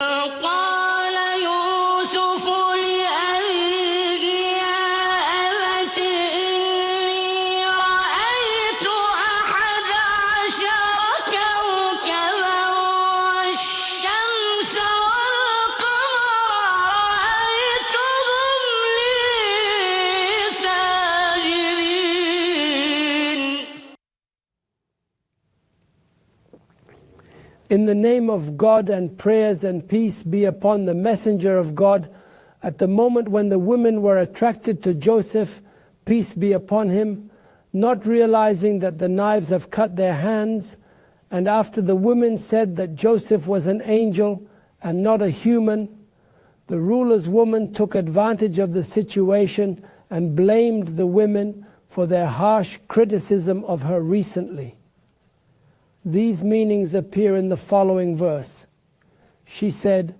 قال يوسف لأبيه يا أبت إني رأيت 11 كوكبا والشمس والقمر رأيتهم لي ساجدين. In the name of God, and prayers and peace be upon the messenger of God, at the moment when the women were attracted to Joseph, peace be upon him, not realizing that the knives have cut their hands, and after the women said that Joseph was an angel and not a human, the ruler's woman took advantage of the situation and blamed the women for their harsh criticism of her recently. These meanings appear in the following verse. She said,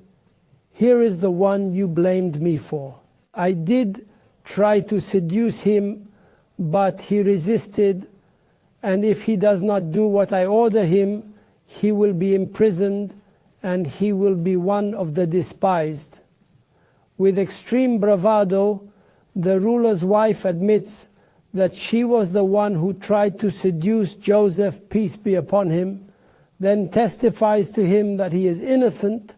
"Here is the one you blamed me for. I did try to seduce him, but he resisted, and if he does not do what I order him, he will be imprisoned, and he will be one of the despised." With extreme bravado, the ruler's wife admits that she was the one who tried to seduce Joseph, peace be upon him, then testifies to him that he is innocent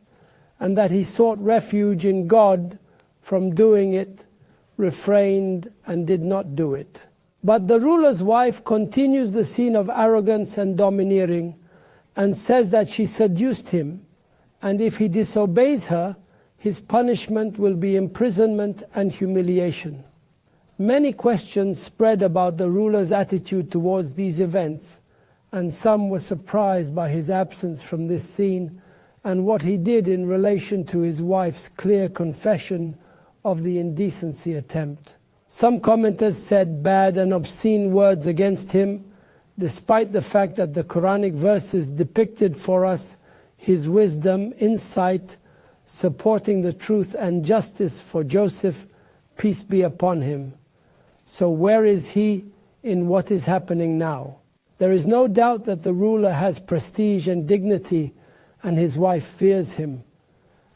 and that he sought refuge in God from doing it, refrained and did not do it. But the ruler's wife continues the scene of arrogance and domineering and says that she seduced him, and if he disobeys her, his punishment will be imprisonment and humiliation. Many questions spread about the ruler's attitude towards these events, and some were surprised by his absence from this scene and what he did in relation to his wife's clear confession of the indecency attempt. Some commenters said bad and obscene words against him, despite the fact that the Quranic verses depicted for us his wisdom, insight, supporting the truth and justice for Joseph, peace be upon him. So where is he in what is happening now? There is no doubt that the ruler has prestige and dignity, and his wife fears him.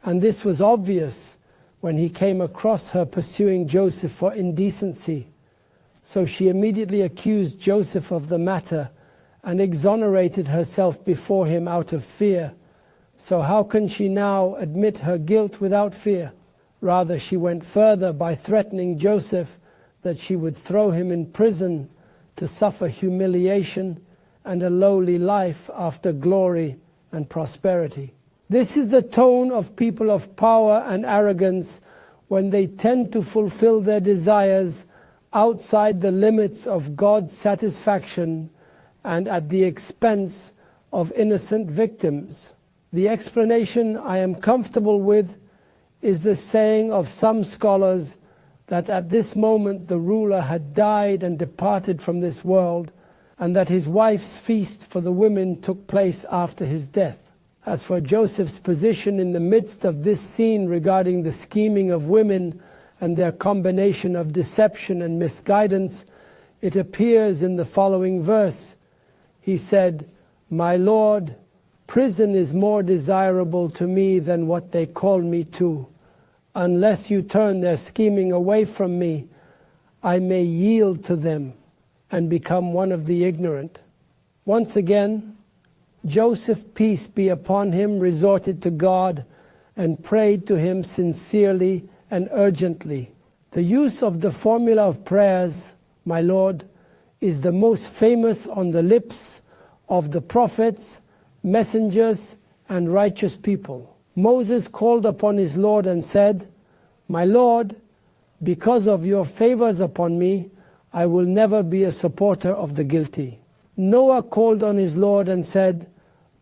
And this was obvious when he came across her pursuing Joseph for indecency. So she immediately accused Joseph of the matter and exonerated herself before him out of fear. So how can she now admit her guilt without fear? Rather, she went further by threatening Joseph that she would throw him in prison to suffer humiliation and a lowly life after glory and prosperity. This is the tone of people of power and arrogance when they tend to fulfill their desires outside the limits of God's satisfaction and at the expense of innocent victims. The explanation I am comfortable with is the saying of some scholars that at this moment the ruler had died and departed from this world, and that his wife's feast for the women took place after his death. As for Joseph's position in the midst of this scene regarding the scheming of women and their combination of deception and misguidance, it appears in the following verse. He said, "My Lord, prison is more desirable to me than what they call me to. Unless you turn their scheming away from me, I may yield to them and become one of the ignorant." Once again, Joseph, peace be upon him, resorted to God and prayed to him sincerely and urgently. The use of the formula of prayers, "My Lord," is the most famous on the lips of the prophets, messengers, and righteous people. Moses called upon his Lord and said, "My Lord, because of your favors upon me, I will never be a supporter of the guilty." Noah called on his Lord and said,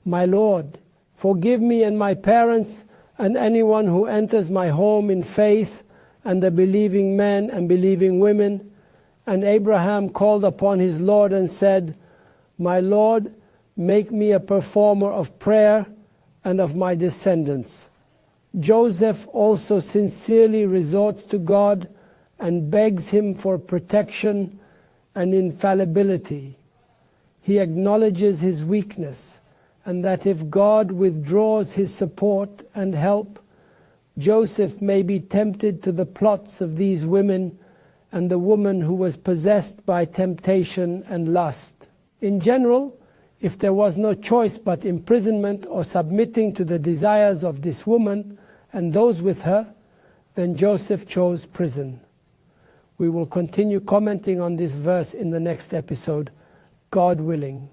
"My Lord, forgive me and my parents and anyone who enters my home in faith, and the believing men and believing women." And Abraham called upon his Lord and said, "My Lord, make me a performer of prayer and of my descendants." Joseph also sincerely resorts to God and begs him for protection and infallibility. He acknowledges his weakness and that if God withdraws his support and help, Joseph may be tempted to the plots of these women and the woman who was possessed by temptation and lust. In general, if there was no choice but imprisonment or submitting to the desires of this woman and those with her, then Joseph chose prison. We will continue commenting on this verse in the next episode, God willing.